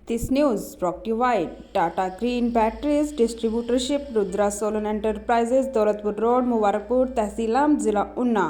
This news brought to you by Tata Green Batteries Distributorship, Rudra Solar Enterprises, Daulatpur road, Mubarakpur, tehsil Amb, जिला ऊना।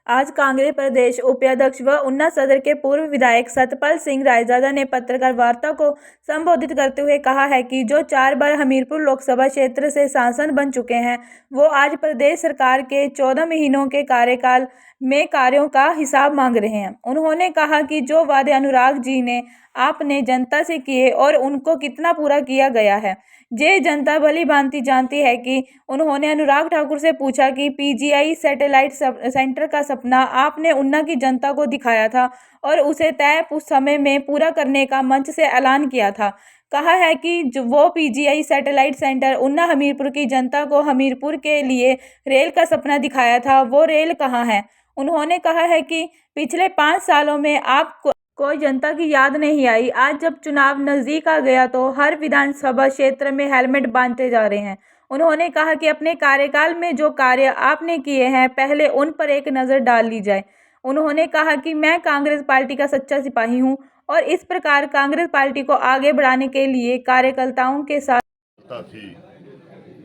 आज कांग्रेस प्रदेश उपाध्यक्ष व ऊना सदर के पूर्व विधायक सतपाल सिंह रायजादा ने पत्रकार वार्ता को संबोधित करते हुए कहा है कि जो 4 बार हमीरपुर लोकसभा क्षेत्र से सांसद बन चुके हैं, वो आज प्रदेश सरकार के 14 महीनों के कार्यकाल में कार्यों का हिसाब मांग रहे हैं। उन्होंने कहा कि जो वादे अनुराग जी ने आपने जनता से किए और उनको कितना पूरा किया गया है, ये जनता भली भांति जानती है कि उन्होंने अनुराग ठाकुर से पूछा कि पीजीआई सैटेलाइट सेंटर का सपना आपने ऊना की जनता को दिखाया था और उसे तय समय में पूरा करने का मंच से ऐलान किया था। कहा है कि वो PGI satellite centre Una Hamirpur की जनता को हमीरपुर के लिए रेल का सपना दिखाया था, वो रेल कहाँ है। उन्होंने कहा है कि पिछले 5 सालों में आपको कोई जनता की याद नहीं आई। आज जब चुनाव नजदीक आ गया तो हर विधानसभा क्षेत्र में हेलमेट बांधते जा रहे हैं। उन्होंने कहा कि अपने कार्यकाल में जो कार्य आपने किए हैं, पहले उन पर एक नज़र डाल ली जाए। उन्होंने कहा कि मैं कांग्रेस पार्टी का सच्चा सिपाही हूं और इस प्रकार कांग्रेस पार्टी को आगे बढ़ाने के लिए कार्यकर्ताओं के साथ थी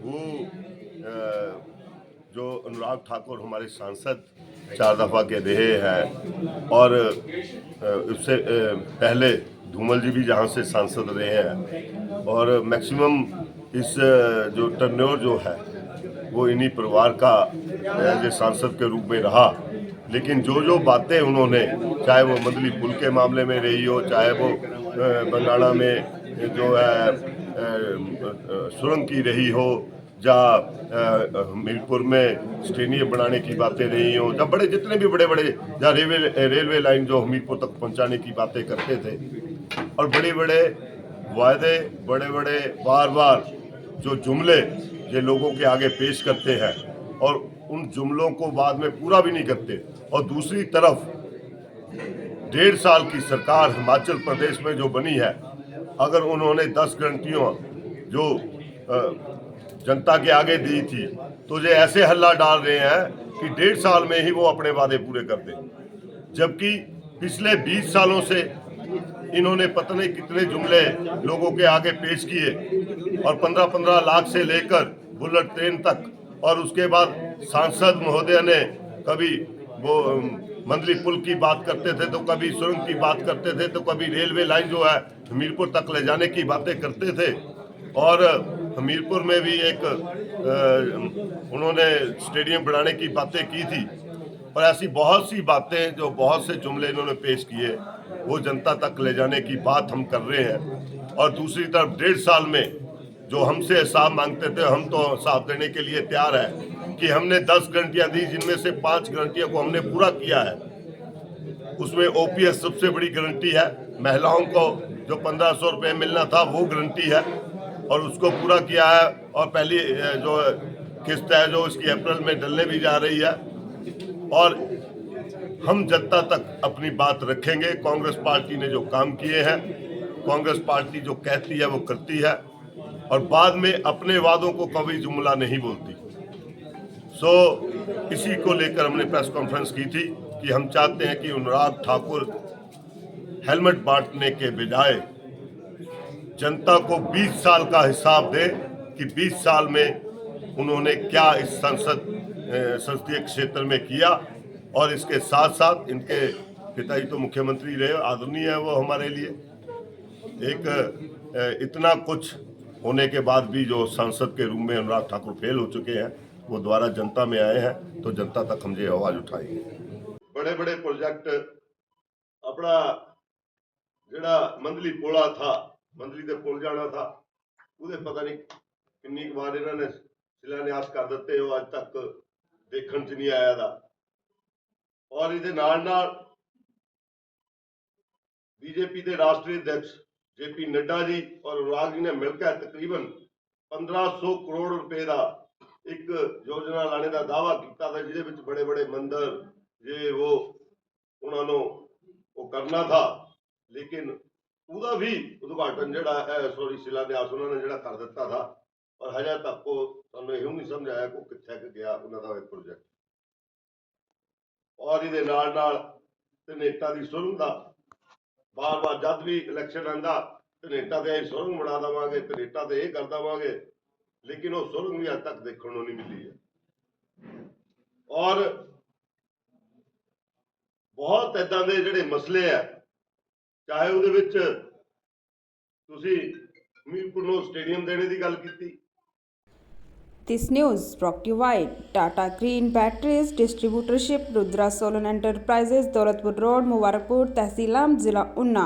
वो जो अनुराग ठाकुर हमारे सांसद 4 दफ़ा के रहे हैं और उससे पहले धूमल जी भी जहाँ से सांसद रहे हैं और मैक्सिमम इस जो टर्न्योर जो है वो इन्हीं परिवार का एज सांसद के रूप में रहा। लेकिन जो बातें उन्होंने, चाहे वो मंदली पुल के मामले में रही हो, चाहे वो बंगाणा में जो है सुरंग की रही हो, जहाँ हमीरपुर में स्टेडियम बनाने की बातें रही हो, जब जितने भी बड़े जहाँ रेलवे लाइन जो हमीरपुर तक पहुंचाने की बातें करते थे और बड़े वायदे, बड़े बार जो जुमले ये लोगों के आगे पेश करते हैं और उन जुमलों को बाद में पूरा भी नहीं करते। और दूसरी तरफ 1.5 साल की सरकार हिमाचल प्रदेश में जो बनी है, अगर उन्होंने 10 गारंटियों जो जनता के आगे दी थी, तो ये ऐसे हल्ला डाल रहे हैं कि 1.5 साल में ही वो अपने वादे पूरे कर दें, जबकि पिछले 20 सालों से इन्होंने पता नहीं कितने जुमले लोगों के आगे पेश किए और 15-15 लाख से लेकर बुलेट ट्रेन तक, और उसके बाद सांसद महोदय ने कभी वो मंदली पुल की बात करते थे, तो कभी सुरंग की बात करते थे, तो कभी रेलवे लाइन जो है हमीरपुर तक ले जाने की बातें करते थे। और हमीरपुर में भी एक उन्होंने स्टेडियम बनाने की बातें की थी। और ऐसी बहुत सी बातें, जो बहुत से जुमले इन्होंने पेश किए, वो जनता तक ले जाने की बात हम कर रहे हैं। और दूसरी तरफ 1.5 साल में जो हमसे हिसाब मांगते थे, हम तो हिसाब देने के लिए तैयार है कि हमने 10 गारंटियां दी, जिनमें से 5 गारंटियों को हमने पूरा किया है। उसमें ओपीएस सबसे बड़ी गारंटी है, महिलाओं को जो 1500 रुपये मिलना था वो गारंटी है और उसको पूरा किया है। और पहली जो किस्त है जो इसकी अप्रैल में डलने भी जा रही है। और हम जनता तक अपनी बात रखेंगे। कांग्रेस पार्टी ने जो काम किए हैं, कांग्रेस पार्टी जो कहती है वो करती है और बाद में अपने वादों को कभी जुमला नहीं बोलती। इसी को लेकर हमने प्रेस कॉन्फ्रेंस की थी कि हम चाहते हैं कि अनुराग ठाकुर हेलमेट बांटने के बजाय जनता को 20 साल का हिसाब दे कि 20 साल में उन्होंने क्या इस संसदीय क्षेत्र में किया। और इसके साथ साथ इनके पिताजी तो मुख्यमंत्री रहे, आदरणीय है वो हमारे लिए। एक इतना कुछ होने के बाद भी जो सांसद के रूप में अनुराग ठाकुर फेल हो चुके हैं, वो द्वारा जनता में आए हैं, तो जनता तक हम ये आवाज उठाएंगे। बड़े प्रोजेक्ट अपना ਜਿਹੜਾ ਮੰਦਲੀ ਪੁਲਾ था, मंदली ਦੇ पुल जाना था, ਉਹਦੇ पता नहीं किन्नी बार इन्होंने शिलान्यास कर ਦਿੱਤੇ, ਉਹ ਅੱਜ तक देखने च नहीं आया था। और ਇਹਦੇ ਨਾਲ बीजेपी के राष्ट्रीय अध्यक्ष जेपी नड्डा जी और अनुराग जी ने मिलकर तकरीबन 1500 करोड़ रुपए का एक योजना लाने का दावा किया था, जिसे बड़े मंदिर ये वो उन्होंने वो करना था। लेकिन ਉਹਦਾ भी उद्घाटन जोड़ा शिलान्यास उन्होंने जोड़ा कर दिता था और हजे तक को ਸਾਨੂੰ ਇਹੋ नहीं समझ आया को कित्थे गया उन्होंने प्रोजेक्ट। और ये धनेटा की सुरंग का ਬਾਰ-ਬਾਰ ਜਦ ਵੀ ਇਲੈਕਸ਼ਨ ਆਂਦਾ ਧਨੇਟਾ ਤੇ ਅਸੀਂ ਸੁਰੰਗ ਬਣਾ ਦੇਵਾਂਗੇ, ਧਨੇਟਾ ਤੇ ਇਹ ਕਰ ਦੇਵਾਂਗੇ, ਲੇਕਿਨ ਉਹ ਸੁਰੰਗ ਵੀ ਅੱਜ ਤੱਕ ਦੇਖਣ ਨੂੰ ਨਹੀਂ ਮਿਲੀ ਹੈ। ਔਰ ਬਹੁਤ ਇਦਾਂ ਦੇ ਜਿਹੜੇ ਮਸਲੇ ਆ, ਚਾਹੇ ਉਹਦੇ ਵਿੱਚ ਤੁਸੀਂ ਹਮੀਰਪੁਰ ਨੂੰ ਸਟੇਡੀਅਮ ਦੇਣੇ ਦੀ ਗੱਲ ਕੀਤੀ। This news brought to you by Tata Green Batteries Distributorship, Rudra Solar Enterprises, Daulatpur Road, Mubarakpur, Tehsil Am, Zila Unna।